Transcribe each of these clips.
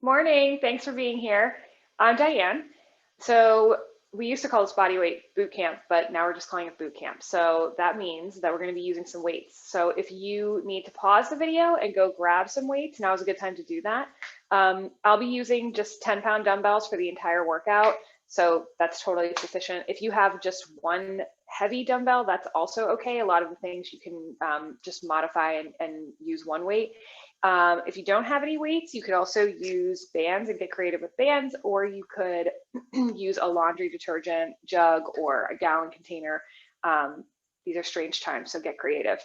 Morning, thanks for being here. I'm Diane. So we used to call this bodyweight boot camp, but now we're just calling it boot camp. So that means that we're going to be using some weights. So if you need to pause the video and go grab some weights, now is a good time to do that. I'll be using just 10-pound dumbbells for the entire workout. So that's totally sufficient. If you have just one heavy dumbbell, that's also okay. A lot of the things you can just modify and use one weight. If you don't have any weights, you could also use bands and get creative with bands, or you could use a laundry detergent jug or a gallon container. These are strange times, so get creative.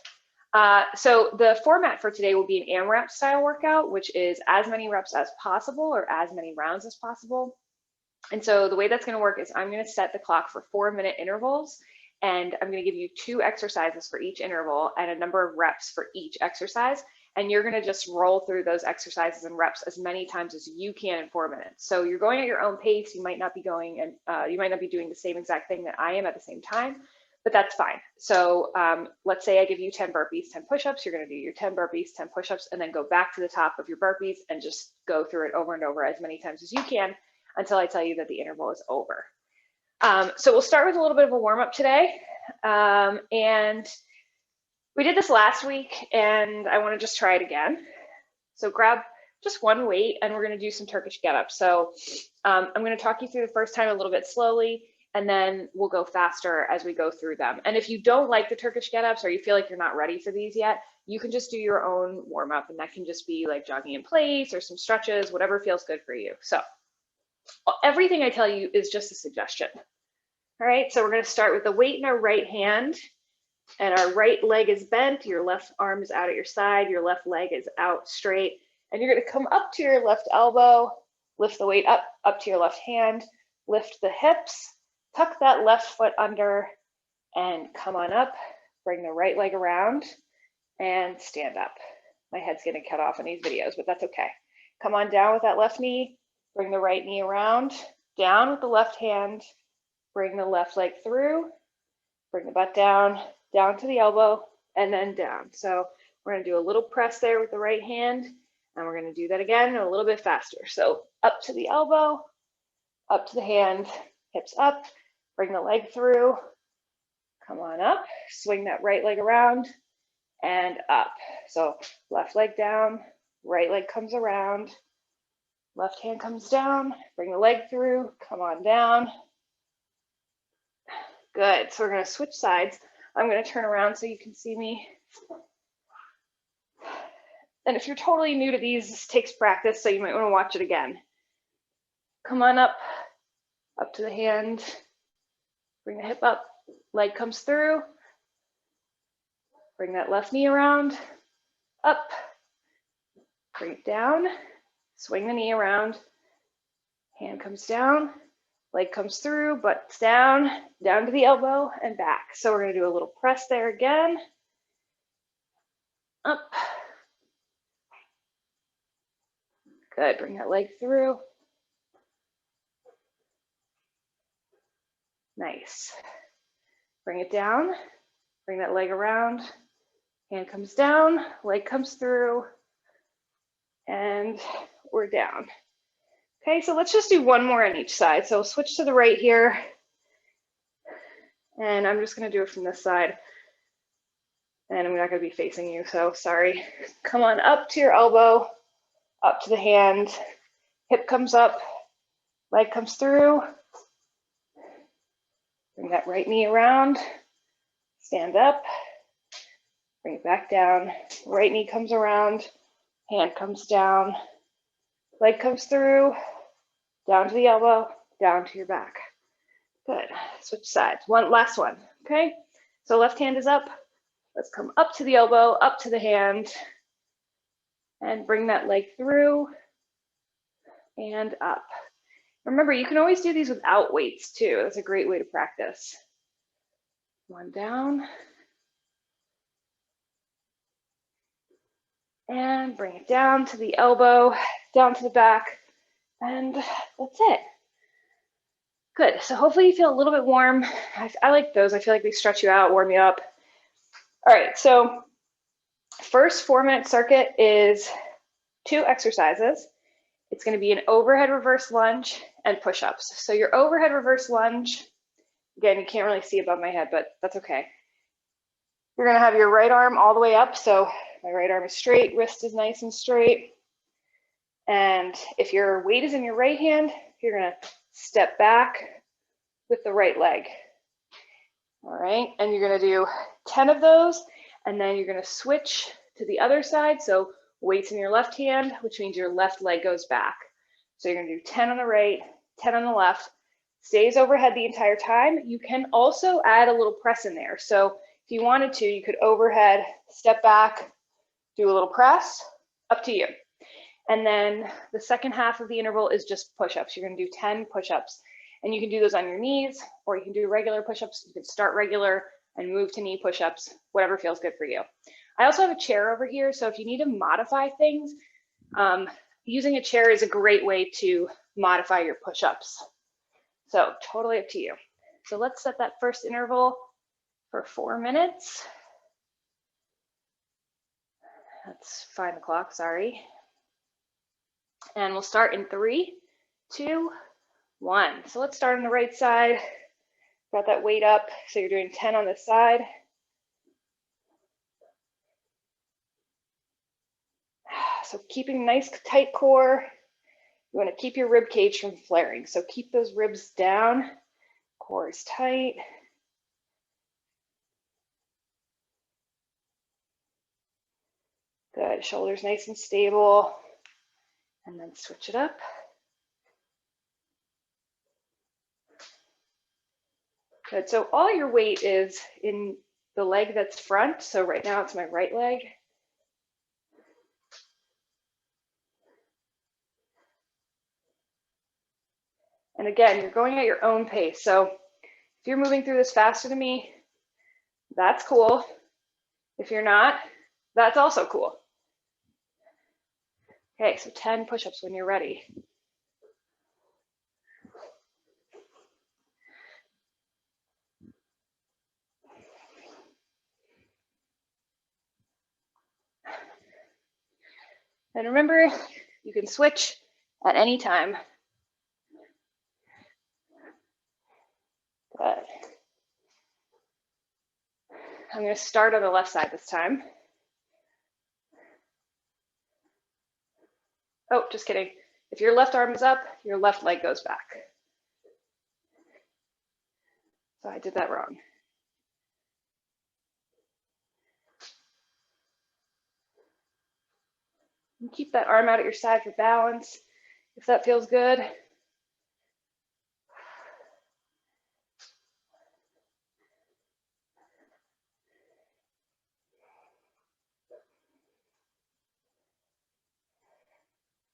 So the format for today will be an AMRAP style workout, which is as many reps as possible or as many rounds as possible. And so the way that's going to work is I'm going to set the clock for 4-minute intervals, and I'm going to give you 2 exercises for each interval and a number of reps for each exercise. And you're going to just roll through those exercises and reps as many times as you can in 4 minutes. So you're going at your own pace. You might not be going and you might not be doing the same exact thing that I am at the same time, but that's fine. So let's say I give you 10 burpees, 10 push-ups. You're going to do your 10 burpees, 10 push-ups, and then go back to the top of your burpees and just go through it over and over as many times as you can until I tell you that the interval is over. So we'll start with a little bit of a warm-up today. And we did this last week, and I want to just try it again. So grab just one weight, and we're going to do some Turkish get-ups. So I'm going to talk you through the first time a little bit slowly, and then we'll go faster as we go through them. And if you don't like the Turkish get-ups or you feel like you're not ready for these yet, you can just do your own warm-up, and that can just be like jogging in place or some stretches, whatever feels good for you. So everything I tell you is just a suggestion. All right, so we're going to start with the weight in our right hand. And our right leg is bent, your left arm is out at your side, your left leg is out straight, and you're going to come up to your left elbow, lift the weight up to your left hand, lift the hips, tuck that left foot under, and come on up, bring the right leg around, and stand up. My head's getting cut off in these videos, but that's okay. Come on down with that left knee, bring the right knee around, down with the left hand, bring the left leg through, bring the butt down, down to the elbow, and then down. So we're going to do a little press there with the right hand, and we're going to do that again a little bit faster. So up to the elbow, up to the hand, hips up, bring the leg through, come on up, swing that right leg around, and up. So left leg down, right leg comes around, left hand comes down, bring the leg through, come on down. Good, so we're going to switch sides. I'm going to turn around so you can see me. And if you're totally new to these, this takes practice, so you might want to watch it again. Come on up to the hand, bring the hip up, leg comes through, bring that left knee around, up, bring it down, swing the knee around, hand comes down, leg comes through, butt's down, down to the elbow and back. So we're going to do a little press there again. Up. Good, bring that leg through. Nice. Bring it down, bring that leg around, hand comes down, leg comes through, and we're down. Okay, so let's just do one more on each side. So we'll switch to the right here. And I'm just going to do it from this side. And I'm not going to be facing you, so sorry. Come on up to your elbow, up to the hand. Hip comes up, leg comes through. Bring that right knee around. Stand up. Bring it back down. Right knee comes around. Hand comes down. Leg comes through. Down to the elbow, down to your back. Good. Switch sides. Last one. Okay. So left hand is up. Let's come up to the elbow, up to the hand, and bring that leg through and up. Remember, you can always do these without weights too. That's a great way to practice. One down. And bring it down to the elbow, down to the back. And that's it. Good, so hopefully you feel a little bit warm. I like those, I feel like they stretch you out, warm you up. All right, so first 4-minute circuit is 2 exercises. It's going to be an overhead reverse lunge and push-ups. So your overhead reverse lunge, again, you can't really see above my head, but that's okay. You're going to have your right arm all the way up. So my right arm is straight, wrist is nice and straight. And if your weight is in your right hand, you're going to step back with the right leg. All right, and you're going to do 10 of those, and then you're going to switch to the other side. So weights in your left hand, which means your left leg goes back. So you're going to do 10 on the right, 10 on the left, stays overhead the entire time. You can also add a little press in there. So if you wanted to, you could overhead, step back, do a little press, up to you. And then the second half of the interval is just push-ups. You're going to do 10 push-ups. And you can do those on your knees, or you can do regular push-ups. You can start regular and move to knee push-ups, whatever feels good for you. I also have a chair over here, so if you need to modify things, using a chair is a great way to modify your push-ups. So totally up to you. So let's set that first interval for 4 minutes. Let's find the clock, sorry. And we'll start in 3, 2, 1. So let's start on the right side. Got that weight up. So you're doing 10 on this side. So keeping a nice tight core. You want to keep your rib cage from flaring. So keep those ribs down. Core is tight. Good. Shoulders nice and stable. And then switch it up. Good. So all your weight is in the leg that's front. So right now it's my right leg. And again, you're going at your own pace. So if you're moving through this faster than me, that's cool. If you're not, that's also cool. Okay, so 10 push-ups when you're ready. And remember, you can switch at any time. Good. I'm going to start on the left side this time. Oh, just kidding. If your left arm is up, your left leg goes back. So I did that wrong. And keep that arm out at your side for balance, if that feels good.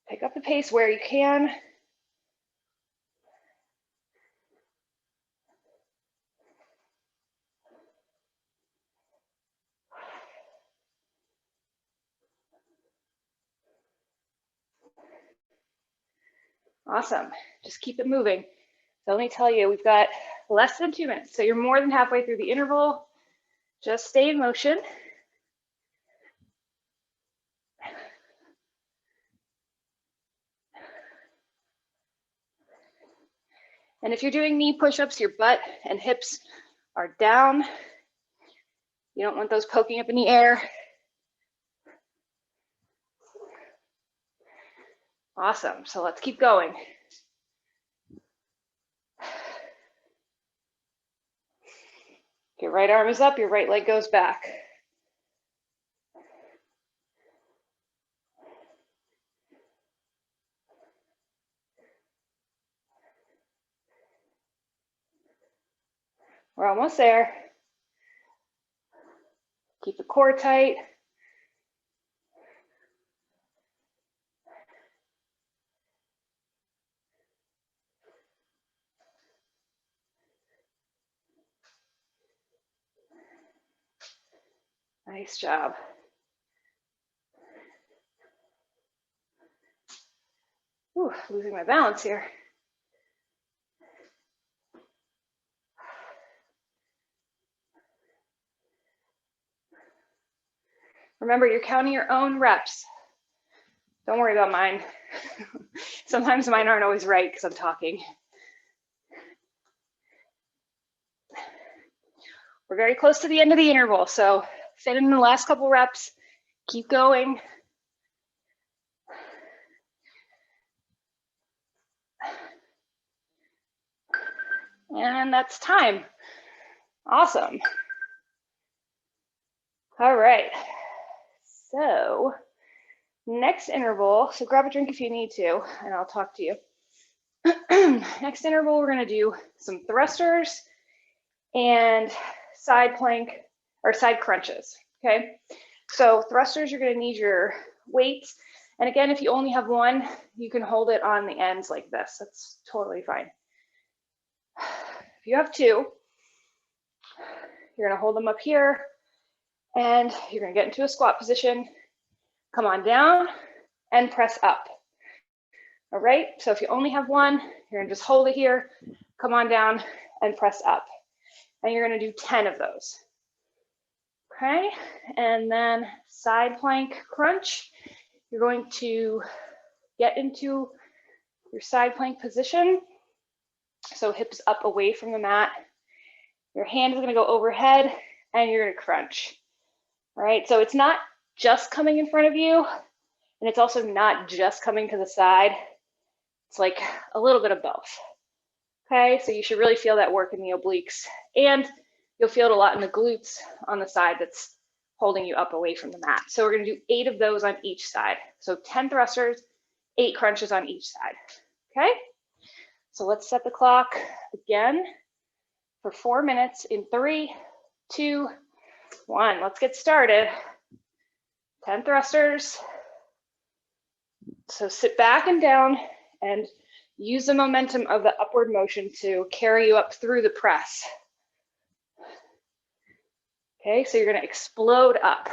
Pick up the pace where you can. Awesome. Just keep it moving. So let me tell you, we've got less than 2 minutes. So you're more than halfway through the interval. Just stay in motion. And if you're doing knee push-ups, your butt and hips are down. You don't want those poking up in the air. Awesome. So let's keep going. Your right arm is up, your right leg goes back. We're almost there. Keep the core tight. Nice job. Ooh, losing my balance here. Remember, you're counting your own reps. Don't worry about mine. Sometimes mine aren't always right because I'm talking. We're very close to the end of the interval, so fit in the last couple reps. Keep going. And that's time. Awesome. All right. So next interval, so grab a drink if you need to, and I'll talk to you. Next interval, we're going to do some thrusters and side plank or side crunches. Okay. So thrusters, you're going to need your weights. And again, if you only have one, you can hold it on the ends like this. That's totally fine. If you have two, you're going to hold them up here and you're going to get into a squat position. Come on down and press up. All right, so if you only have one, you're gonna just hold it here, come on down and press up. And you're gonna do 10 of those. Okay, and then side plank crunch. You're going to get into your side plank position. So hips up away from the mat. Your hand is gonna go overhead and you're gonna crunch. All right, so it's not just coming in front of you, and it's also not just coming to the side. It's like a little bit of both. Okay, so you should really feel that work in the obliques, and you'll feel it a lot in the glutes on the side that's holding you up away from the mat. So we're gonna do 8 of those on each side. So 10 thrusters, 8 crunches on each side. Okay, so let's set the clock again for 4 minutes in 3, 2, 1. Let's get started. 10 thrusters. So sit back and down and use the momentum of the upward motion to carry you up through the press. Okay, so you're going to explode up.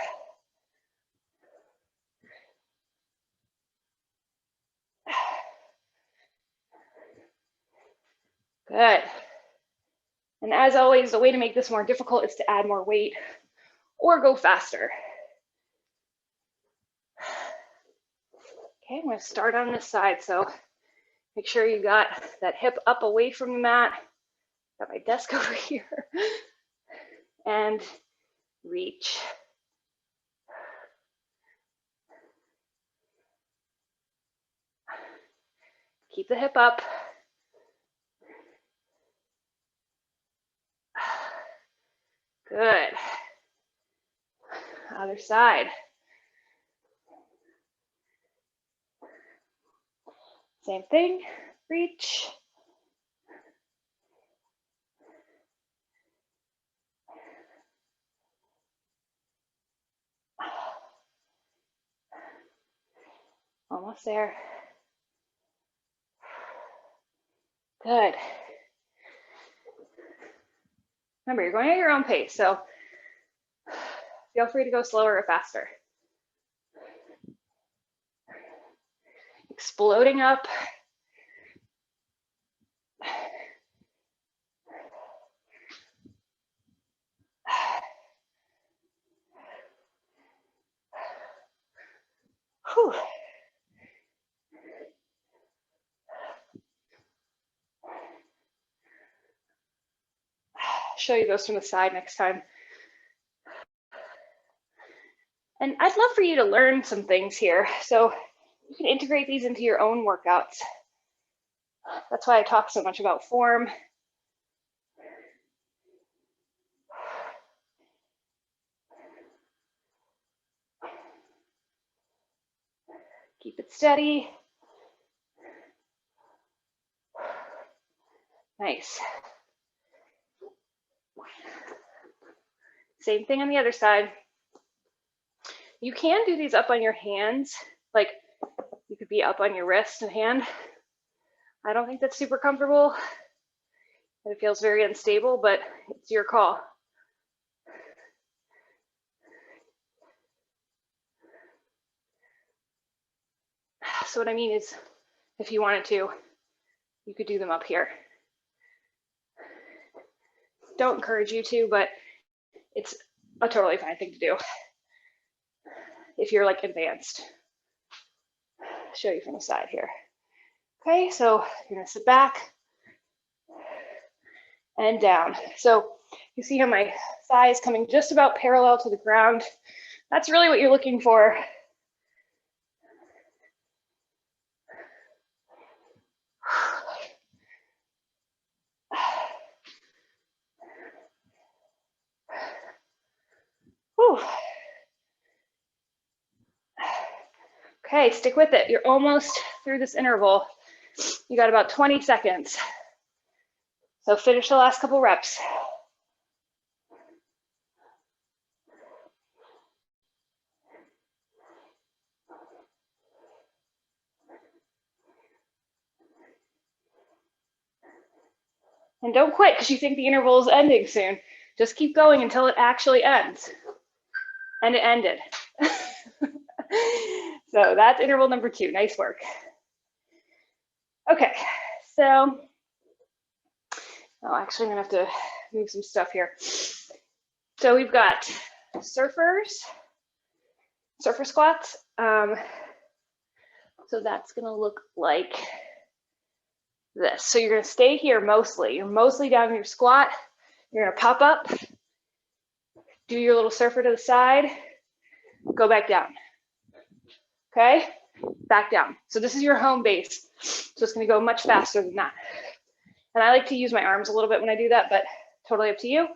Good. And as always, the way to make this more difficult is to add more weight or go faster. Okay, I'm going to start on this side. So make sure you got that hip up away from the mat. Got my desk over here. And reach. Keep the hip up. Good. Other side. Same thing. Reach. Almost there. Good. Remember, you're going at your own pace, so feel free to go slower or faster. Exploding up. Whew. Show you those from the side next time. And I'd love for you to learn some things here, so you can integrate these into your own workouts. That's why I talk so much about form. Keep it steady. Nice. Same thing on the other side. You can do these up on your hands, like you could be up on your wrist and hand. I don't think that's super comfortable. It feels very unstable, but it's your call. So what I mean is, if you wanted to, you could do them up here. Don't encourage you to, but it's a totally fine thing to do if you're like advanced. show you from the side here. Okay, so you're gonna sit back and down. So you see how my thigh is coming just about parallel to the ground. That's really what you're looking for. Whew. Okay, stick with it. You're almost through this interval. You got about 20 seconds. So finish the last couple reps. And don't quit because you think the interval is ending soon. Just keep going until it actually ends. And it ended. So that's interval number 2. Nice work. Okay, so actually I'm gonna have to move some stuff here. So we've got surfer squats. So that's gonna look like this. So you're gonna stay here mostly. You're mostly down in your squat. You're gonna pop up, do your little surfer to the side, go back down. Okay, back down. So this is your home base. So it's gonna go much faster than that. And I like to use my arms a little bit when I do that, but totally up to you.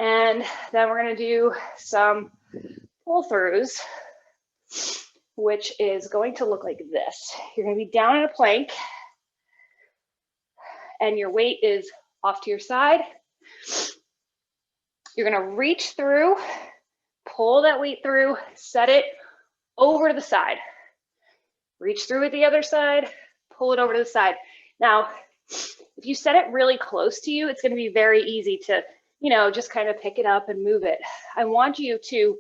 And then we're gonna do some pull throughs, which is going to look like this. You're gonna be down in a plank and your weight is off to your side. You're gonna reach through, pull that weight through, set it over to the side. Reach through at the other side, pull it over to the side. Now, if you set it really close to you, it's gonna be very easy to, just kind of pick it up and move it. I want you to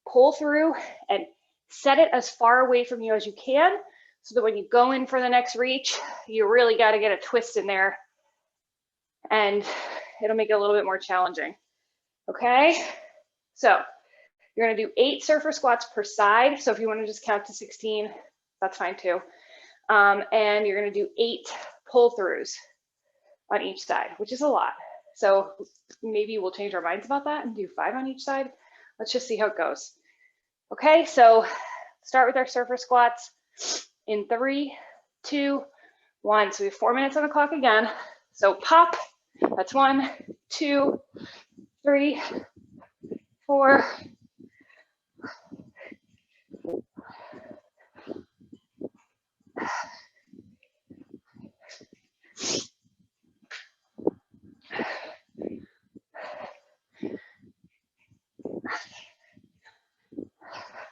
pull through and set it as far away from you as you can, so that when you go in for the next reach, you really got to get a twist in there, and it'll make it a little bit more challenging. Okay, so you're going to do 8 surfer squats per side. So if you want to just count to 16, that's fine too. And you're going to do 8 pull throughs on each side, which is a lot. So maybe we'll change our minds about that and do 5 on each side. Let's just see how it goes. Okay, so start with our surfer squats in 3, 2, 1. So we have 4 minutes on the clock again. So pop, that's 1, 2, 3, 4.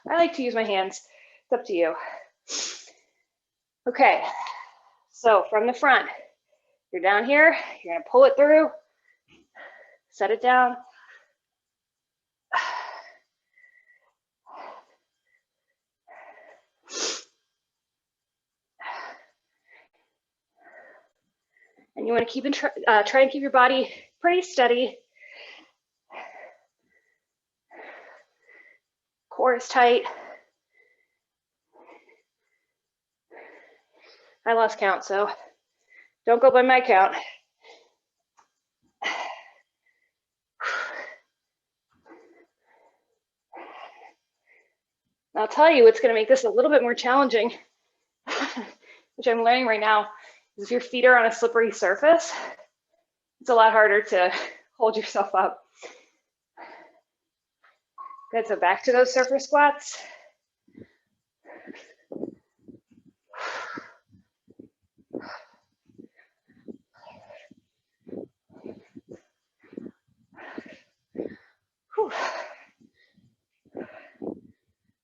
I like to use my hands. It's up to you. Okay, so from the front, you're down here, you're gonna pull it through, set it down. And you wanna try and keep your body pretty steady. Core is tight. I lost count, so don't go by my count. I'll tell you what's going to make this a little bit more challenging, which I'm learning right now, is if your feet are on a slippery surface, it's a lot harder to hold yourself up. Good, so back to those surfer squats. Whew.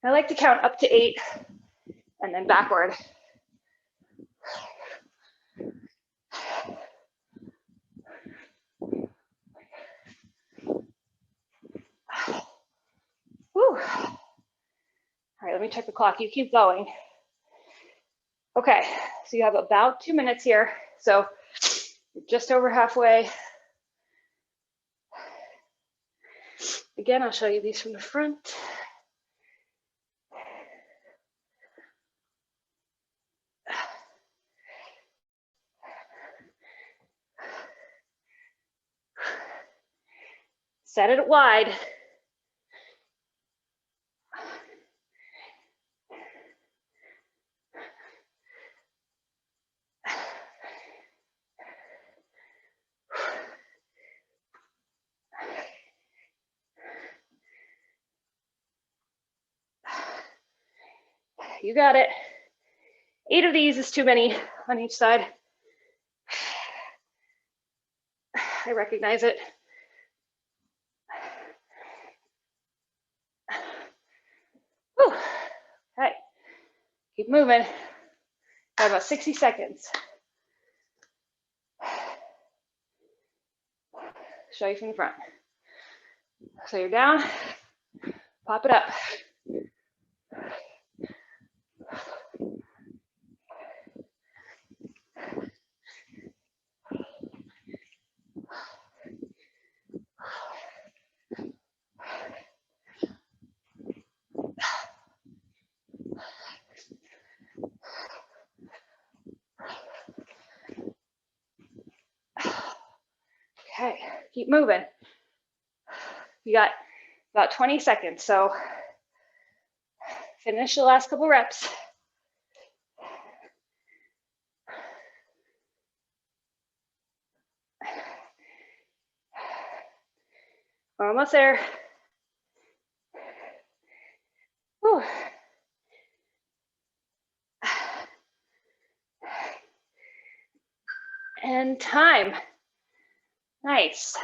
I like to count up to 8 and then backward. Whew. All right, let me check the clock. You keep going. Okay, so you have about 2 minutes here. So you're just over halfway. Again, I'll show you these from the front. Set it wide. You got it. 8 of these is too many on each side. I recognize it. Whew. Okay, keep moving. Got about 60 seconds. Show you from the front. So you're down, pop it up. Okay, keep moving. You got about 20 seconds, so finish the last couple reps. We're almost there. Whew. And time. Nice.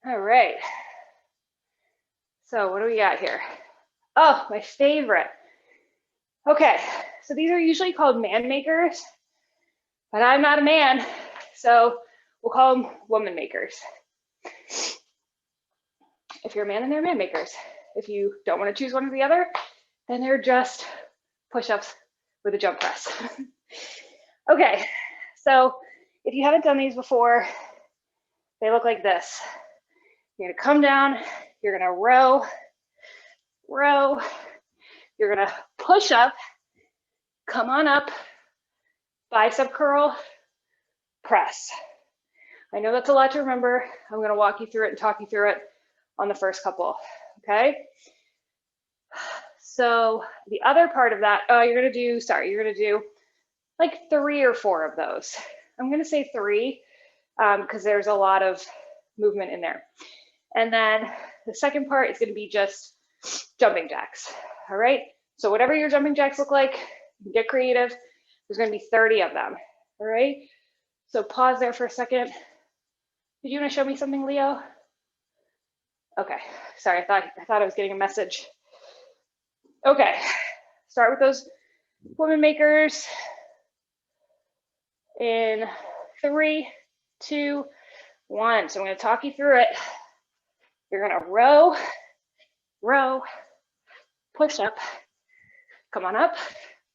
All right. So what do we got here? Oh, my favorite. Okay, so these are usually called man makers, but I'm not a man, so we'll call them woman makers. If you're a man, then they're man makers. If you don't want to choose one or the other, then they're just push-ups with a jump press. Okay, so if you haven't done these before, they look like this. You're gonna come down, you're gonna row, row, you're gonna push up, come on up, bicep curl, press. I know that's a lot to remember. I'm gonna walk you through it and talk you through it on the first couple, okay? So the other part of that, you're gonna do like 3 or 4 of those. I'm gonna say 3 because there's a lot of movement in there. And then the second part is gonna be just jumping jacks, all right? So whatever your jumping jacks look like, get creative. There's gonna be 30 of them, all right? So pause there for a second. Did you wanna show me something, Leo? Okay, sorry, I thought I was getting a message. Okay, start with those woman makers in 3, 2, 1. So I'm gonna talk you through it. You're gonna row, row, push up, come on up,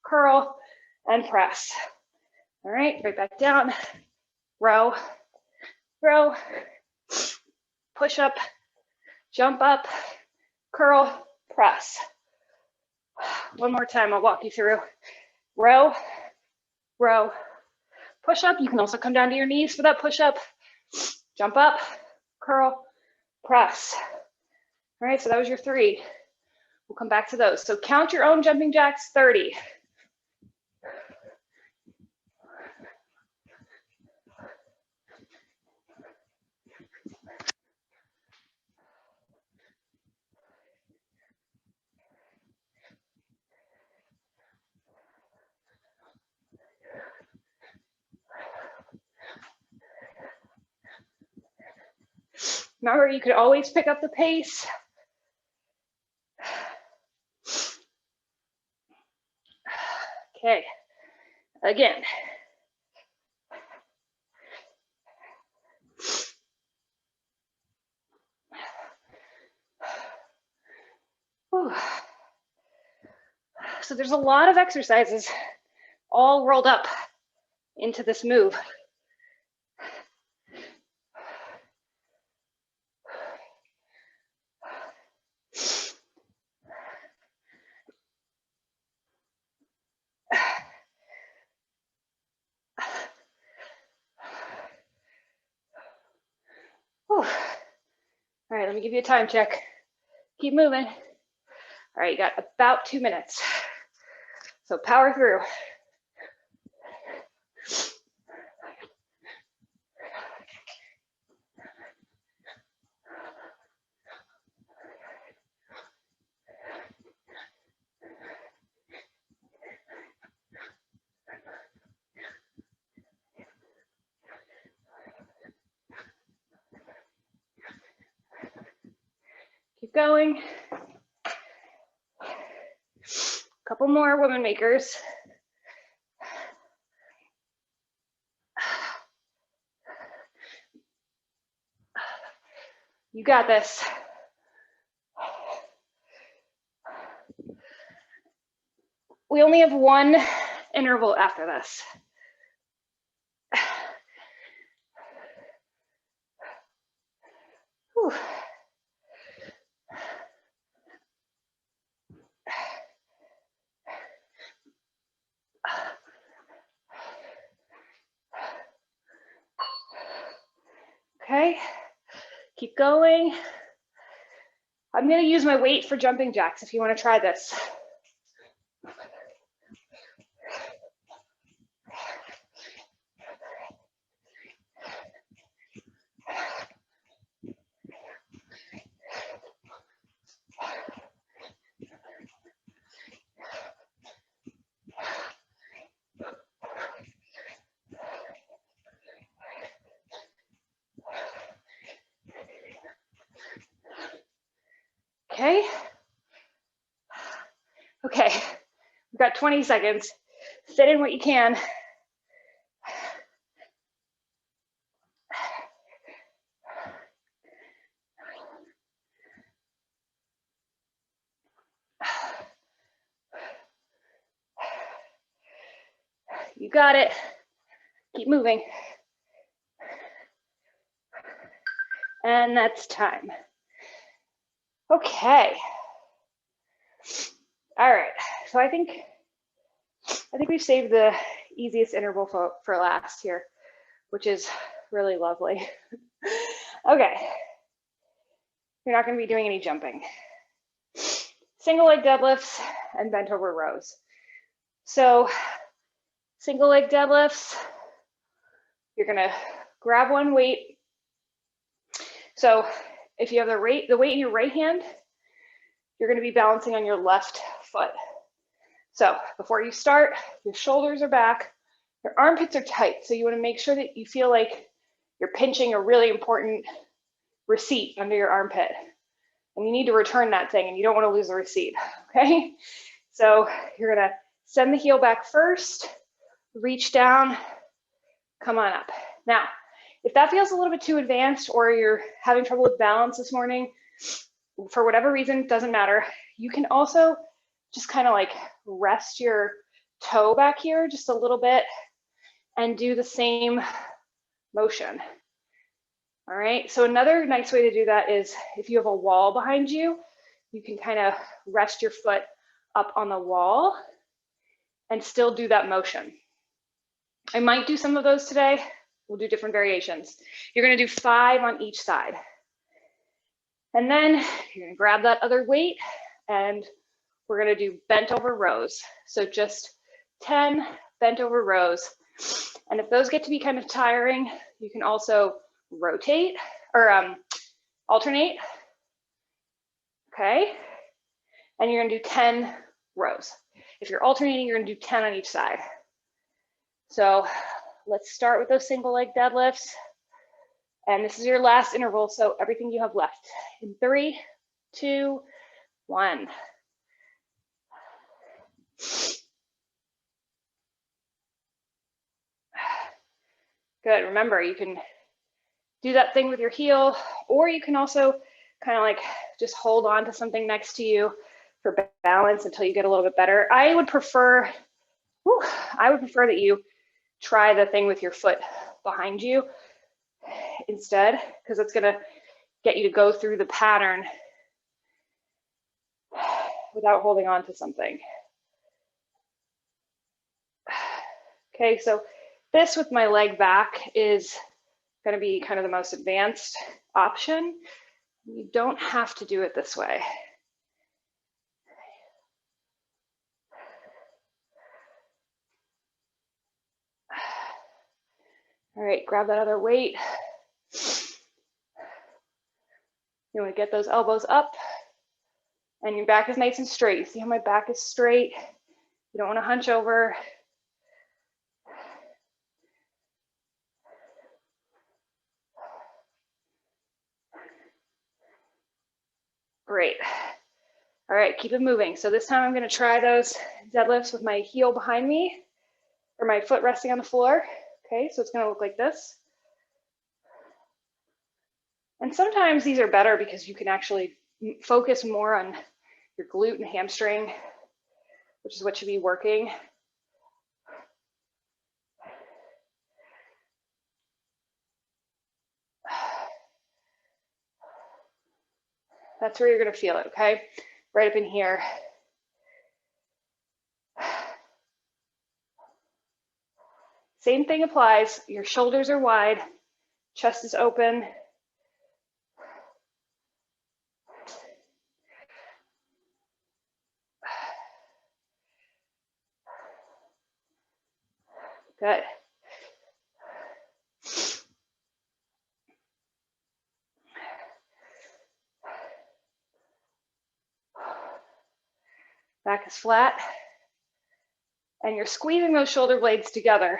curl, and press. All right, right back down, row, row, push up, jump up, curl, press. One more time, I'll walk you through. Row, row, push up. You can also come down to your knees for that push up. Jump up, curl, press. All right, so that was your 3. We'll come back to those. So count your own jumping jacks, 30. Remember, you could always pick up the pace. Okay, again. Whew. So there's a lot of exercises all rolled up into this move. Whew. let me give you a time check. Keep moving. All right, you got about 2 minutes. So power through. Keep going. Couple more woman makers. You got this. We only have one interval after this. Whew. Okay, keep going. I'm going to use my weight for jumping jacks if you want to try this. Okay. Okay, we've got 20 seconds. Fit in what you can. You got it. Keep moving. And that's time. Okay. All right. So I think we've saved the easiest interval for last here, which is really lovely. Okay. You're not going to be doing any jumping. Single leg deadlifts and bent over rows. So single leg deadlifts, you're going to grab one weight. So if you have the weight in your right hand, you're going to be balancing on your left foot. So before you start, your shoulders are back, your armpits are tight. So you want to make sure that you feel like you're pinching a really important receipt under your armpit. And you need to return that thing and you don't want to lose the receipt, okay? So you're going to send the heel back first, reach down, come on up. Now, if that feels a little bit too advanced or you're having trouble with balance this morning, for whatever reason, doesn't matter. You can also just kind of like rest your toe back here just a little bit and do the same motion. All right, so another nice way to do that is if you have a wall behind you, you can kind of rest your foot up on the wall and still do that motion. I might do some of those today. We'll do different variations. You're gonna do 5 on each side. And then you're gonna grab that other weight and we're gonna do bent over rows. So just 10 bent over rows. And if those get to be kind of tiring, you can also rotate or alternate, okay? And you're gonna do 10 rows. If you're alternating, you're gonna do 10 on each side. So let's start with those single leg deadlifts. And this is your last interval, so everything you have left. In 3, 2, 1. Good, remember, you can do that thing with your heel, or you can also kind of like just hold on to something next to you for balance until you get a little bit better. I would prefer that you try the thing with your foot behind you instead, because it's gonna get you to go through the pattern without holding on to something. Okay, so this with my leg back is gonna be kind of the most advanced option. You don't have to do it this way. All right, grab that other weight. You want to get those elbows up and your back is nice and straight. See how my back is straight? You don't want to hunch over. Great. All right, keep it moving. So this time I'm going to try those deadlifts with my heel behind me or my foot resting on the floor. Okay, so it's going to look like this. And sometimes these are better because you can actually focus more on your glute and hamstring, which is what should be working. That's where you're going to feel it, okay? Right up in here. Same thing applies. Your shoulders are wide, chest is open. Good. Back is flat. And you're squeezing those shoulder blades together.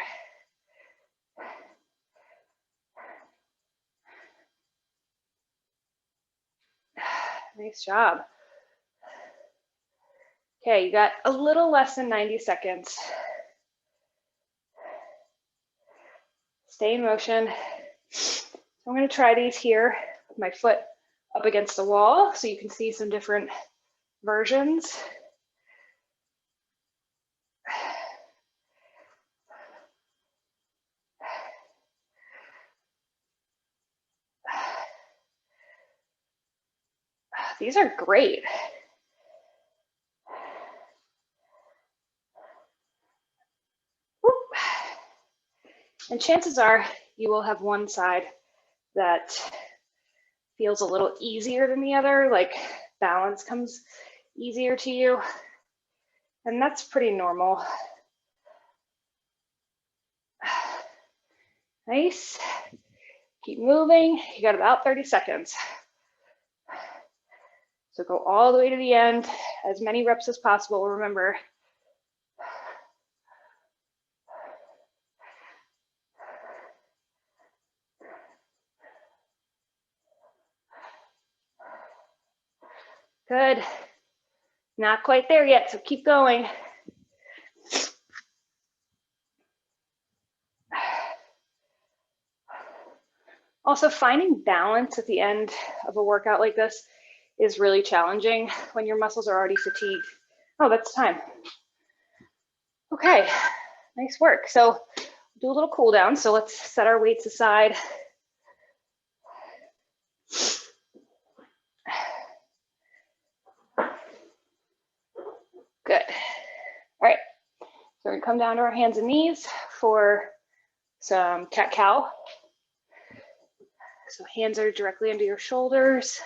Nice job. Okay, you got a little less than 90 seconds. Stay in motion. So I'm going to try these here with my foot up against the wall so you can see some different versions. These are great. Whoop. And chances are you will have one side that feels a little easier than the other, like balance comes easier to you. And that's pretty normal. Nice. Keep moving. You got about 30 seconds. So go all the way to the end, as many reps as possible. Remember, good. Not quite there yet, so keep going. Also, finding balance at the end of a workout like this is really challenging when your muscles are already fatigued. Oh, that's time. Okay, nice work. So do a little cool down. So let's set our weights aside. Good. All right, so we're gonna come down to our hands and knees for some cat-cow. So hands are directly under your shoulders,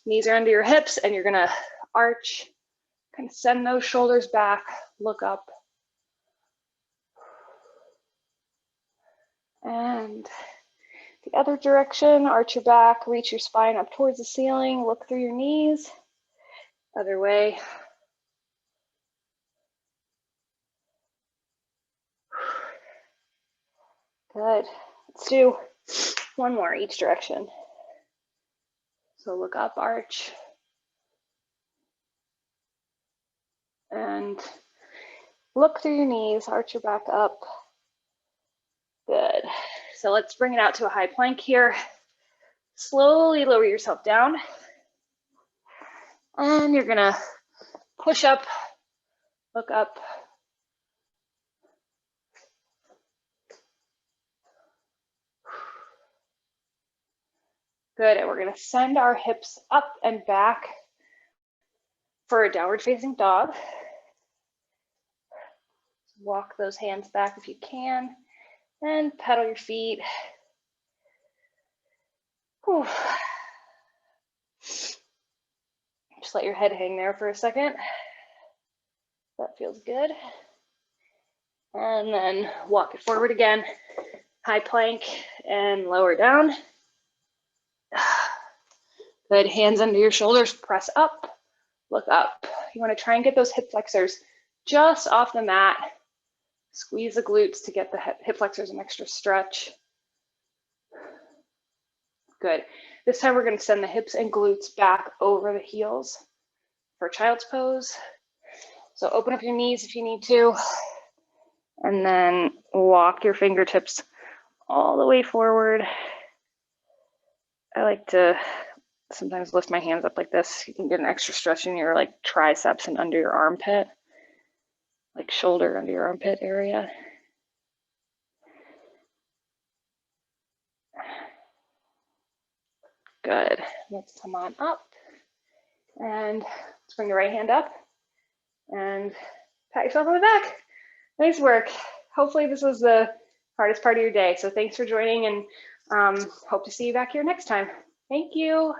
knees are under your hips, and you're gonna arch, kind of send those shoulders back, look up. And the other direction, arch your back, reach your spine up towards the ceiling, look through your knees. Other way. Good. Let's do one more each direction. So look up, arch. And look through your knees, arch your back up. Good. So let's bring it out to a high plank here. Slowly lower yourself down. And you're gonna push up, look up. Good, and we're gonna send our hips up and back for a downward facing dog. Walk those hands back if you can, and pedal your feet. Whew. Just let your head hang there for a second. That feels good. And then walk it forward again. High plank and lower down. Good, hands under your shoulders, press up, look up. You want to try and get those hip flexors just off the mat. Squeeze the glutes to get the hip flexors an extra stretch. Good. This time we're going to send the hips and glutes back over the heels for child's pose. So open up your knees if you need to, and then walk your fingertips all the way forward. I like to sometimes lift my hands up like this. You can get an extra stretch in your like triceps and under your armpit, like shoulder under your armpit area. Good. Let's come on up and let's bring the right hand up and pat yourself on the back. Nice work. Hopefully this was the hardest part of your day. So thanks for joining, and hope to see you back here next time. Thank you.